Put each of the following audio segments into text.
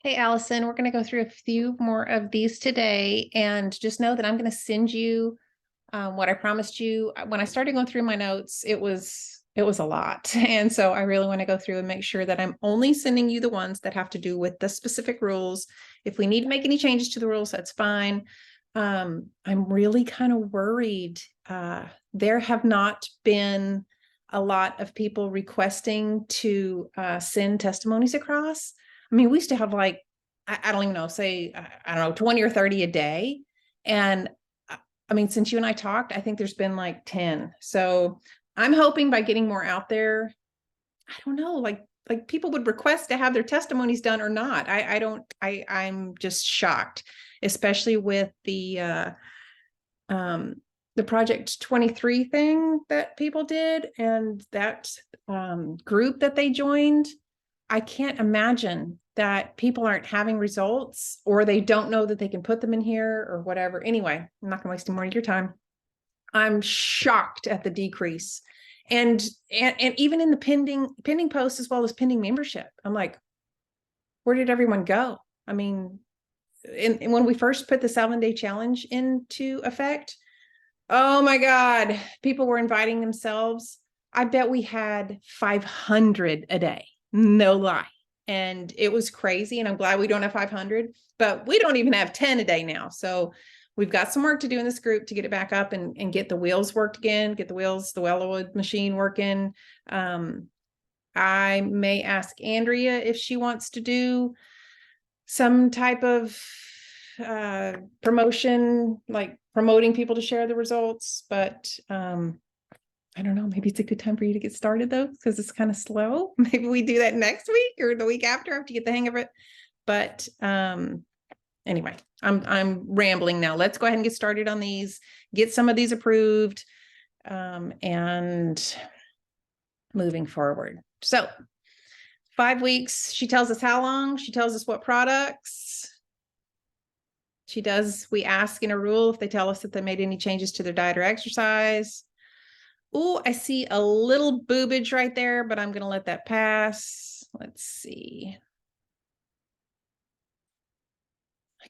Hey, Allison, we're going to go through a few more of these today, and just know that I'm going to send you what I promised you. When I started going through my notes, it was a lot. And so I really want to go through and make sure that I'm only sending you the ones that have to do with the specific rules. If we need to make any changes to the rules, that's fine. I'm really kind of worried. There have not been a lot of people requesting to send testimonies across. I mean, we used to have like, I don't even know, say, I don't know, 20 or 30 a day. And I mean, since you and I talked, I think there's been like 10. So I'm hoping by getting more out there, I don't know, like people would request to have their testimonies done or not. I'm just shocked, especially with um the Project 23 thing that people did and that group that they joined. I can't imagine that people aren't having results or they don't know that they can put them in here or whatever. Anyway, I'm not going to waste any more of your time. I'm shocked at the decrease. And even in the pending posts as well as pending membership, I'm like, where did everyone go? I mean, when we first put the 7-day challenge into effect, oh my God, people were inviting themselves. I bet we had 500 a day. No lie. And it was crazy. And I'm glad we don't have 500, but we don't even have 10 a day now. So we've got some work to do in this group to get it back up and get the wheels worked again, get the Wellowood machine working. I may ask Andrea if she wants to do some type of promotion, like promoting people to share the results, but I don't know, maybe it's a good time for you to get started though, because it's kind of slow. Maybe we do that next week or the week after to get the hang of it. But anyway, I'm rambling now. Let's go ahead and get started on these, get some of these approved, and moving forward. So 5 weeks, she tells us how long, she tells us what products. We ask in a rule if they tell us that they made any changes to their diet or exercise. Oh, I see a little boobage right there, but I'm going to let that pass. Let's see. I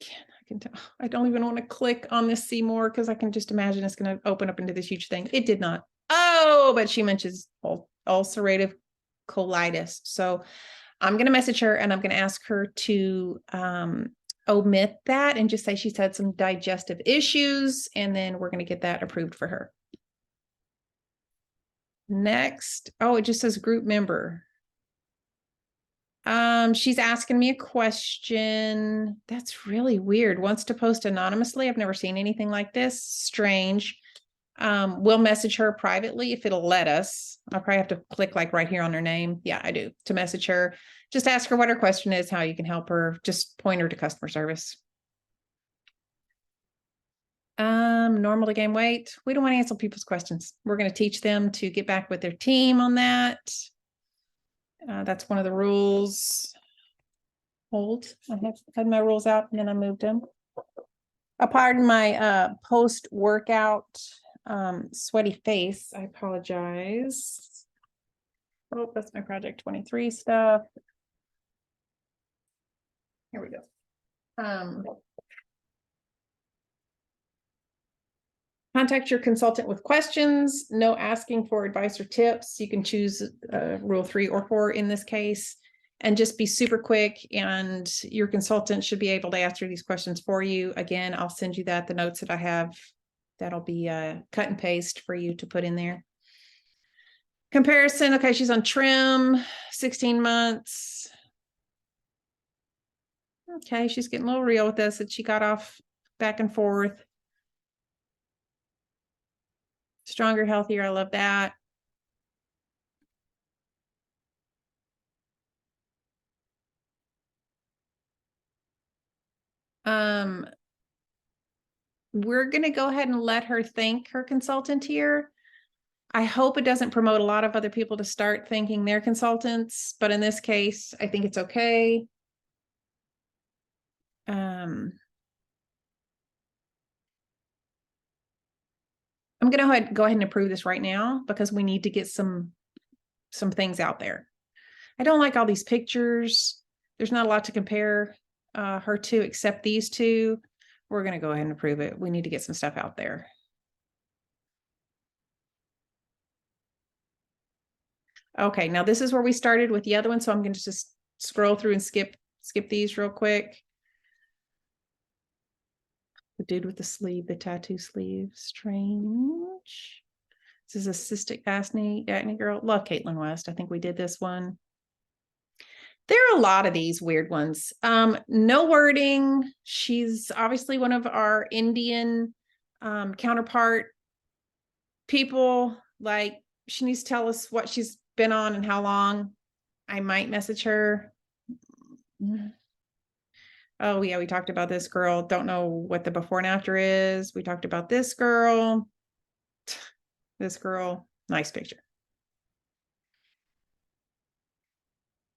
can tell. I don't even want to click on this see more because I can just imagine it's going to open up into this huge thing. It did not. Oh, but she mentions ulcerative colitis. So I'm going to message her and I'm going to ask her to omit that and just say she's had some digestive issues, and then we're going to get that approved for her. Next, oh, it just says group member. She's asking me a question. That's really weird. Wants to post anonymously. I've never seen anything like this. Strange. We'll message her privately if it'll let us. I'll probably have to click like right here on her name. Yeah, I do, to message her. Just ask her what her question is, how you can help her. Just point her to customer service. Normal to gain weight. We don't want to answer people's questions. We're going to teach them to get back with their team on that. That's one of the rules. Hold. I have had my rules out and then I moved them. Pardon my post-workout sweaty face. I apologize. Oh, that's my Project 23 stuff. Here we go. Contact your consultant with questions. No asking for advice or tips. You can choose rule 3 or 4 in this case, and just be super quick, and your consultant should be able to answer these questions for you. Again, I'll send you the notes that I have. That'll be cut and paste for you to put in there. Comparison. Okay, she's on trim, 16 months. Okay, she's getting a little real with this, that she got off back and forth. Stronger, healthier. I love that. We're going to go ahead and let her thank her consultant here. I hope it doesn't promote a lot of other people to start thanking their consultants, but in this case, I think it's okay. I'm going to go ahead and approve this right now because we need to get some things out there. I don't like all these pictures. There's not a lot to compare her to except these two. We're going to go ahead and approve it. We need to get some stuff out there. Okay, now this is where we started with the other one, so I'm going to just scroll through and skip these real quick. The dude with the sleeve, the tattoo sleeve, strange. This is a cystic acne girl. Love Caitlin West. I think we did this one. There are a lot of these weird ones. No wording. She's obviously one of our Indian counterpart people. Like, she needs to tell us what she's been on and how long. I might message her. Oh yeah, we talked about this girl. Don't know what the before and after is. We talked about this girl. This girl, nice picture.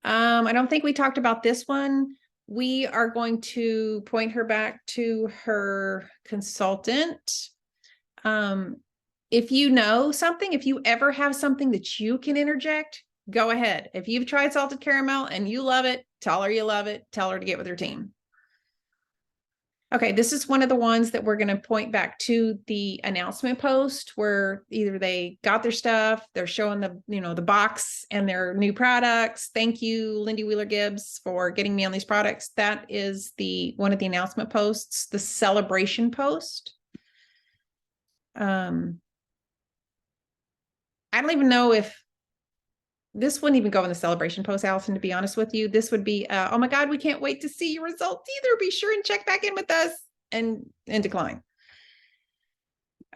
I don't think we talked about this one. We are going to point her back to her consultant. If you know something, if you ever have something that you can interject, go ahead. If you've tried salted caramel and you love it, tell her you love it. Tell her to get with her team. Okay, this is one of the ones that we're going to point back to the announcement post where either they got their stuff, they're showing the, the box and their new products. Thank you, Lindy Wheeler Gibbs, for getting me on these products. That is one of the announcement posts, the celebration post. I don't even know if this wouldn't even go in the celebration post, Allison, to be honest with you. This would be, oh my God, we can't wait to see your results either. Be sure and check back in with us and decline.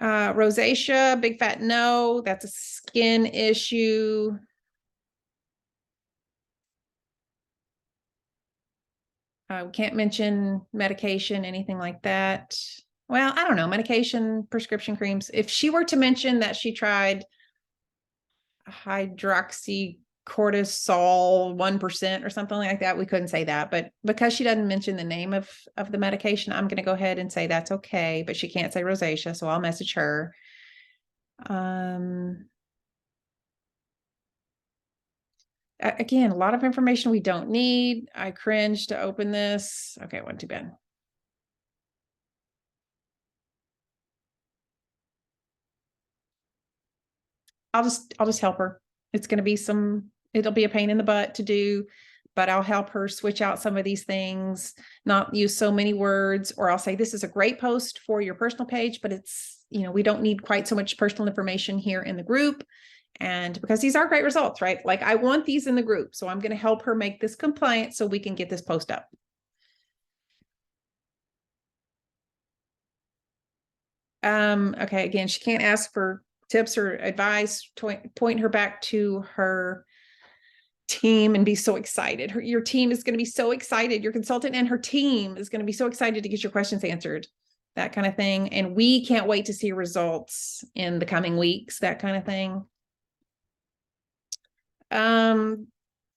Rosacea, big fat no, that's a skin issue. We can't mention medication, anything like that. Well, I don't know, medication, prescription creams. If she were to mention that she tried hydroxycortisol 1% or something like that, we couldn't say that. But because she doesn't mention the name of the medication, I'm going to go ahead and say that's okay. But she can't say rosacea, so I'll message her. Again, a lot of information we don't need. I cringe to open this. Okay, it went too bad. I'll just help her. It's going to be it'll be a pain in the butt to do, but I'll help her switch out some of these things, not use so many words, or I'll say, this is a great post for your personal page, but it's, we don't need quite so much personal information here in the group. And because these are great results, right? Like, I want these in the group. So I'm going to help her make this compliant so we can get this post up. Okay, again, she can't ask for tips or advice. Point her back to her team and be so excited. Your team is going to be so excited. Your consultant and her team is going to be so excited to get your questions answered, that kind of thing. And we can't wait to see results in the coming weeks, that kind of thing.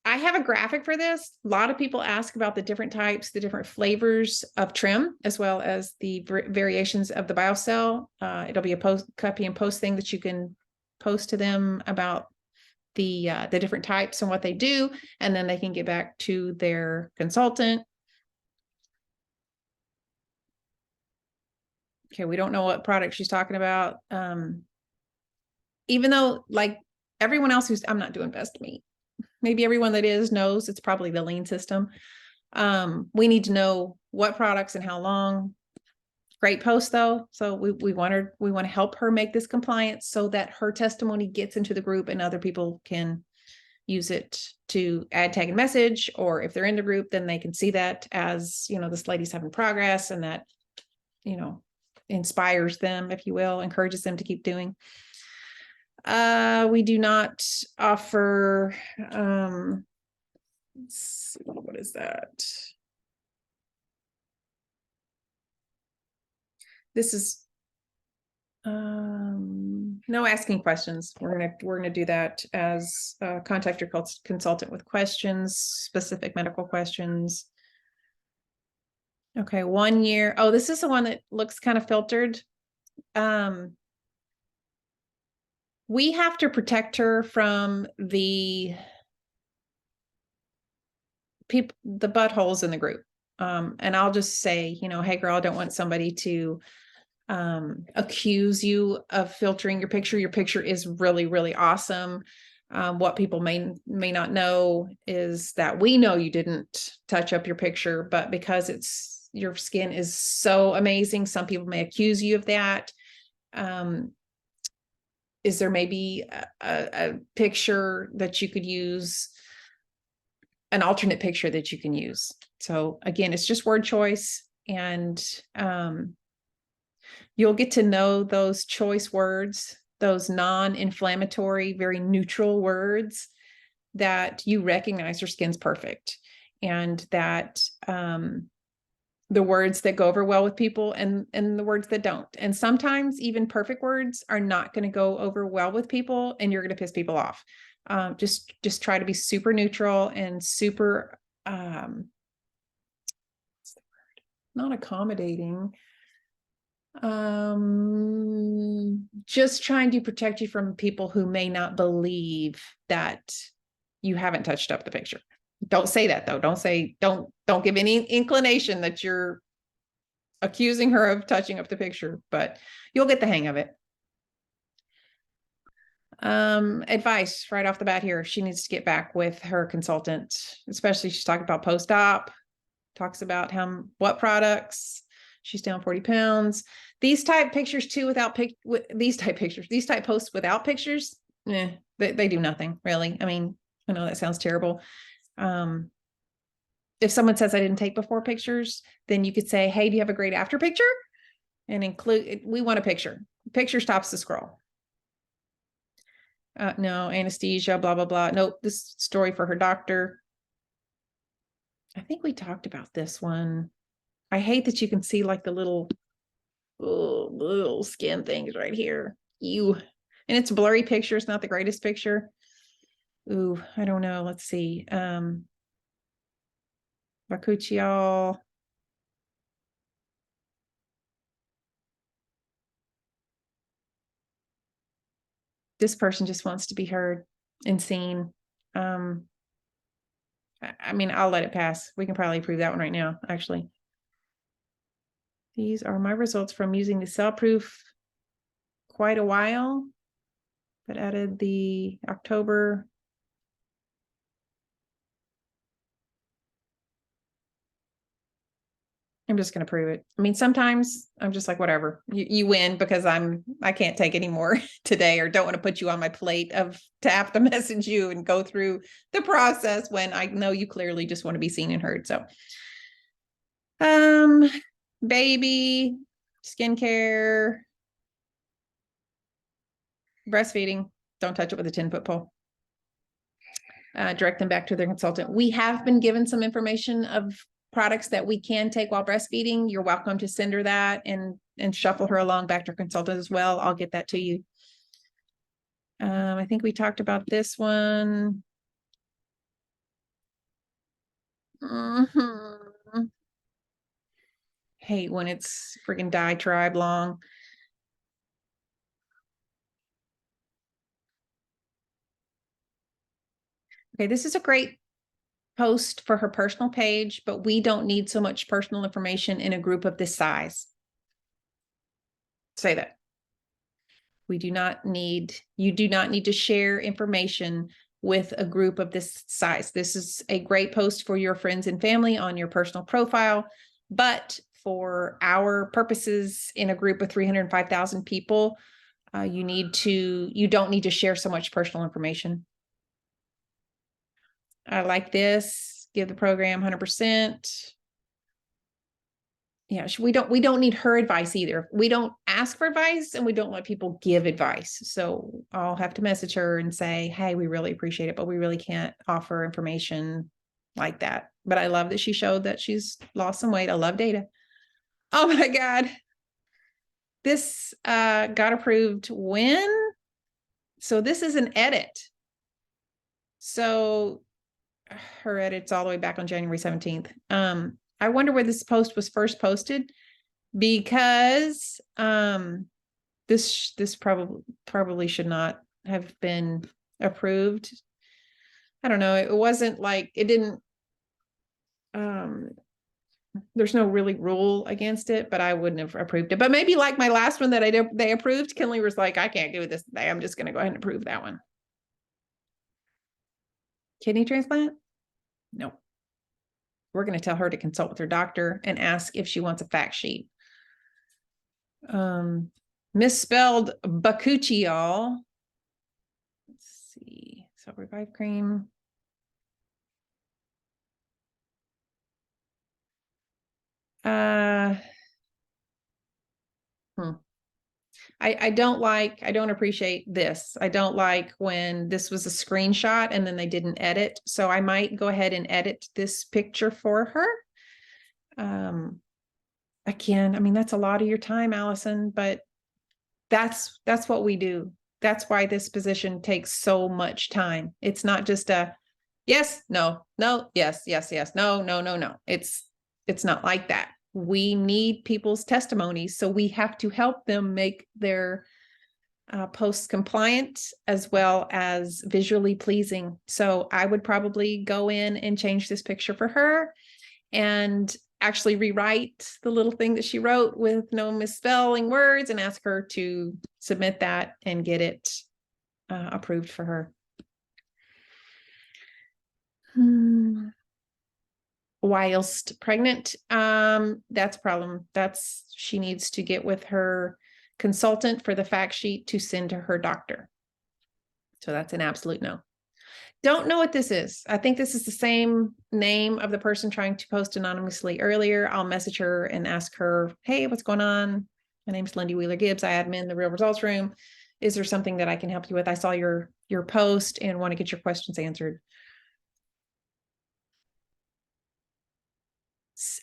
I have a graphic for this. A lot of people ask about the different types, the different flavors of trim, as well as the variations of the BioCell. It'll be a copy and post thing that you can post to them about the different types and what they do, and then they can get back to their consultant. Okay, we don't know what product she's talking about. Even though, like, everyone else I'm not doing best meat. Maybe everyone that knows it's probably the lean system. We need to know what products and how long. Great post though. So we want to help her make this compliant so that her testimony gets into the group and other people can use it to add, tag, and message, or if they're in the group, then they can see that as, this lady's having progress, and that, inspires them, if you will, encourages them to keep doing. We do not offer, let's see, what is that? This is no asking questions. We're gonna do that as contact your consultant with questions, specific medical questions. Okay, 1 year. Oh, this is the one that looks kind of filtered. We have to protect her from the people, the buttholes in the group. And I'll just say, hey girl, I don't want somebody to accuse you of filtering your picture. Your picture is really, really awesome. What people may not know is that we know you didn't touch up your picture, but because your skin is so amazing, some people may accuse you of that. Is there maybe a picture that you could use, an alternate picture that you can use? So again, it's just word choice, and you'll get to know those choice words, those non-inflammatory, very neutral words that you recognize your skin's perfect, and that the words that go over well with people and the words that don't. And sometimes even perfect words are not going to go over well with people, and you're going to piss people off. Just try to be super neutral and super not accommodating. Just trying to protect you from people who may not believe that you haven't touched up the picture. Don't say that though. Don't give any inclination that you're accusing her of touching up the picture, but you'll get the hang of it. Advice right off the bat here. She needs to get back with her consultant, especially she's talking about post-op, talks about what products. She's down 40 pounds. These type pictures too, these type posts without pictures, they do nothing really. I mean, I know that sounds terrible. If someone says I didn't take before pictures, then you could say, hey, do you have a great after picture? And include, we want a picture. Picture stops the scroll. No, anesthesia, blah, blah, blah. Nope, this story for her doctor. I think we talked about this one. I hate that you can see like the little skin things right here. And it's a blurry picture. It's not the greatest picture. Ooh, I don't know. Let's see. Bakuchial. This person just wants to be heard and seen. I mean, I'll let it pass. We can probably approve that one right now, actually. These are my results from using the cell proof quite a while, but added the October. I'm just going to prove it. I mean, sometimes I'm just like, whatever, you win, because I can't take any more today, or don't want to put you on my plate to have to message you and go through the process when I know you clearly just want to be seen and heard. So, baby, skincare, breastfeeding, don't touch it with a 10-foot pole. Direct them back to their consultant. We have been given some information of products that we can take while breastfeeding. You're welcome to send her that and shuffle her along back to her consultant as well. I'll get that to you. I think we talked about this one. Hate when it's freaking diatribe long. Okay, this is a great post for her personal page, but we don't need so much personal information in a group of this size. Say that. You do not need to share information with a group of this size. This is a great post for your friends and family on your personal profile, but for our purposes in a group of 305,000 people, you don't need to share so much personal information. I like this. Give the program 100%. Yeah, we don't need her advice either. We don't ask for advice, and we don't let people give advice. So I'll have to message her and say, hey, we really appreciate it, but we really can't offer information like that. But I love that she showed that she's lost some weight. I love data. Oh my God. This got approved when? So this is an edit. So her edit's all the way back on January 17th. I wonder where this post was first posted, because this probably should not have been approved. I don't know. It wasn't like, it didn't there's no really rule against it, but I wouldn't have approved it. But maybe like my last one that I did, they approved, Kinley was like, I can't do this today. I'm just going to go ahead and approve that one. Kidney transplant? No. We're going to tell her to consult with her doctor and ask if she wants a fact sheet. Misspelled bakuchiol. Let's see. So Revive Cream. I don't appreciate this. I don't like when this was a screenshot and then they didn't edit. So I might go ahead and edit this picture for her. Again, I mean, that's a lot of your time, Allison, but that's what we do. That's why this position takes so much time. It's not just a yes, no, no, yes, yes, yes, no, no, no, no. It's not like that. We need people's testimonies, so we have to help them make their posts compliant as well as visually pleasing. So I would probably go in and change this picture for her and actually rewrite the little thing that she wrote with no misspelling words and ask her to submit that and get it approved for her. Whilst pregnant, that's a problem. She needs to get with her consultant for the fact sheet to send to her doctor. So that's an absolute no. Don't know what this is. I think this is the same name of the person trying to post anonymously earlier. I'll message her and ask her, hey, what's going on? My name's Lindy Wheeler Gibbs. I admin the Real Results Room. Is there something that I can help you with? I saw your post and want to get your questions answered.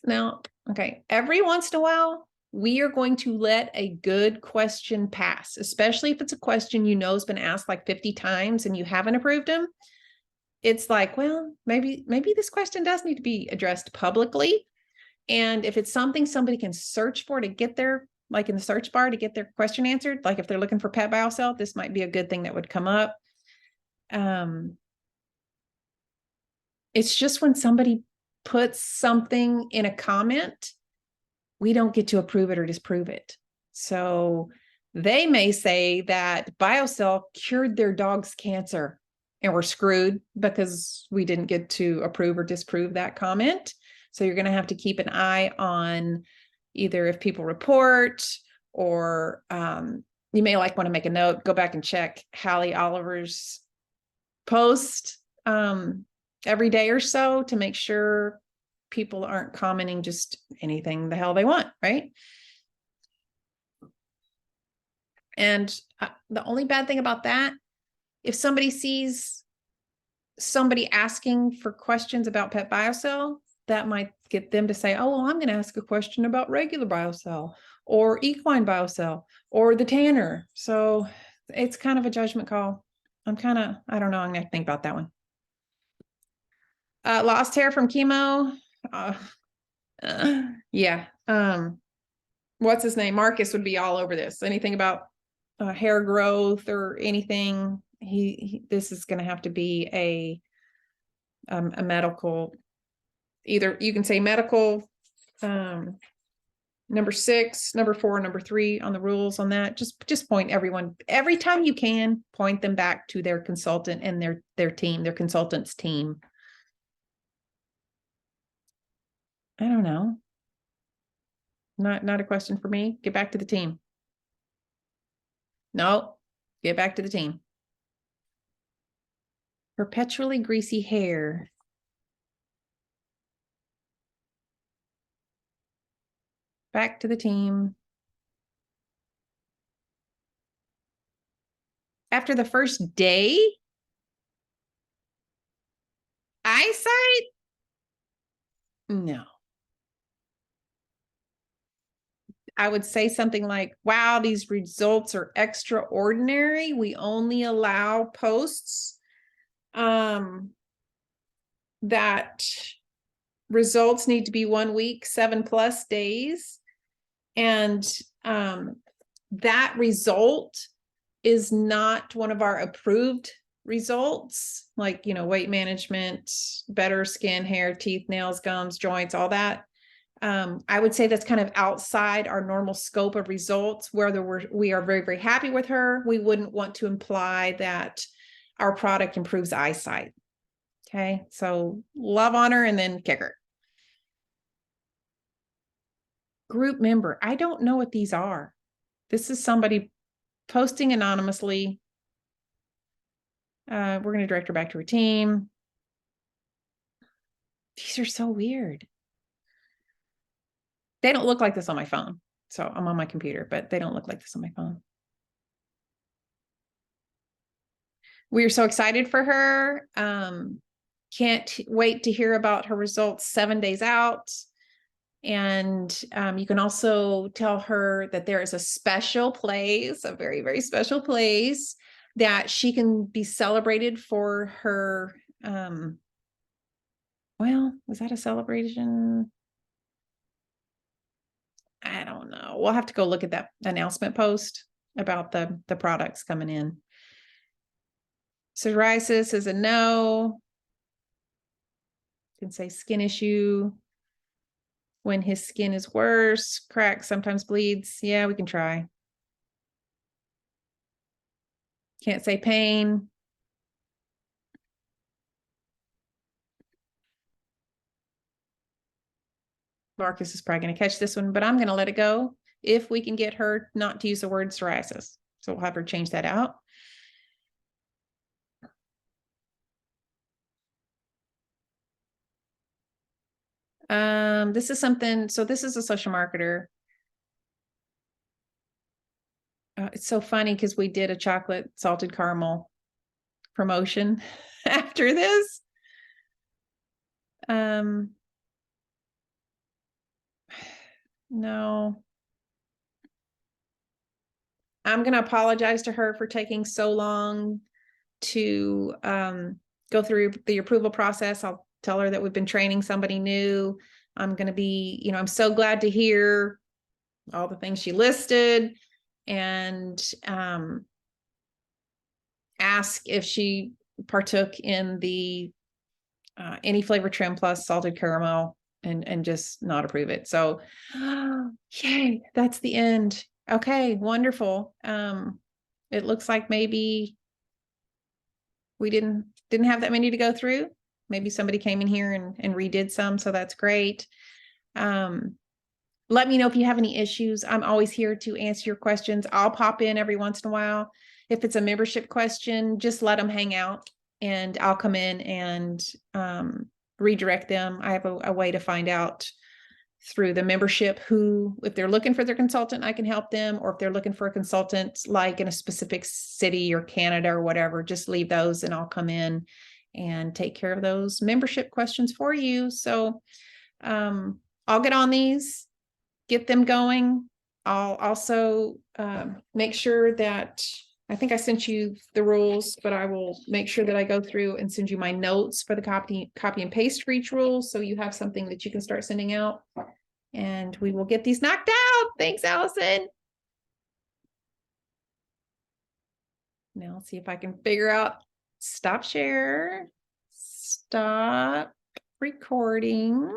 Now, okay, every once in a while, we are going to let a good question pass, especially if it's a question you know has been asked like 50 times and you haven't approved them. It's like, well, maybe this question does need to be addressed publicly. And if it's something somebody can search for to get their, like in the search bar to get their question answered, like if they're looking for pet biocell, this might be a good thing that would come up. It's just when somebody puts something in a comment, we don't get to approve it or disprove it. So they may say that BioCell cured their dog's cancer and we're screwed because we didn't get to approve or disprove that comment. So you're going to have to keep an eye on either if people report or you may like want to make a note, go back and check Hallie Oliver's post every day or so to make sure people aren't commenting just anything the hell they want, right? And the only bad thing about that, if somebody sees somebody asking for questions about pet biocell, that might get them to say, oh, well, I'm going to ask a question about regular biocell or equine biocell or the tanner. So it's kind of a judgment call. I don't know. I'm going to think about that one. Lost hair from chemo. Yeah. What's his name? Marcus would be all over this. Anything about hair growth or anything. This is going to have to be a medical, either you can say medical, number 6, number 4, number 3 on the rules on that. Just point everyone, every time you can, point them back to their consultant and their team, their consultant's team. I don't know. Not a question for me. Get back to the team. No, get back to the team. Perpetually greasy hair. Back to the team. After the first day? Eyesight? No. I would say something like, wow, these results are extraordinary. We only allow posts that results need to be 1 week, 7+ days. And that result is not one of our approved results, like, weight management, better skin, hair, teeth, nails, gums, joints, all that. I would say that's kind of outside our normal scope of results. Whether we are very, very happy with her, we wouldn't want to imply that our product improves eyesight. Okay, so love on her and then kick her. Group member. I don't know what these are. This is somebody posting anonymously. We're going to direct her back to her team. These are so weird. They don't look like this on my phone. So I'm on my computer, but they don't look like this on my phone. We are so excited for her. Can't wait to hear about her results 7 days out. And you can also tell her that there is a special place, a very, very special place that she can be celebrated for her. Well, was that a celebration? I don't know. We'll have to go look at that announcement post about the products coming in. Psoriasis is a no. You can say skin issue. When his skin is worse, cracks, sometimes bleeds. Yeah, we can try. Can't say pain. Marcus is probably going to catch this one, but I'm going to let it go if we can get her not to use the word psoriasis. So we'll have her change that out. This is something, so this is a social marketer. It's so funny because we did a chocolate salted caramel promotion after this. No. I'm going to apologize to her for taking so long to go through the approval process. I'll tell her that we've been training somebody new. I'm going to be, I'm so glad to hear all the things she listed, and ask if she partook in the any flavor trim plus salted caramel, and just not approve it. So yay, that's the end. Okay, wonderful. It looks like maybe we didn't have that many to go through. Maybe somebody came in here and redid some, so that's great. Let me know if you have any issues. I'm always here to answer your questions. I'll pop in every once in a while. If it's a membership question, just let them hang out and I'll come in and redirect them. I have a way to find out through the membership who, if they're looking for their consultant, I can help them, or if they're looking for a consultant like in a specific city or Canada or whatever, just leave those and I'll come in and take care of those membership questions for you. So I'll get on these, get them going. I'll also make sure that, I think I sent you the rules, but I will make sure that I go through and send you my notes for the copy and paste for each rule, so you have something that you can start sending out, and we will get these knocked out. Thanks, Allison. Now let's see if I can figure out, stop share, stop recording.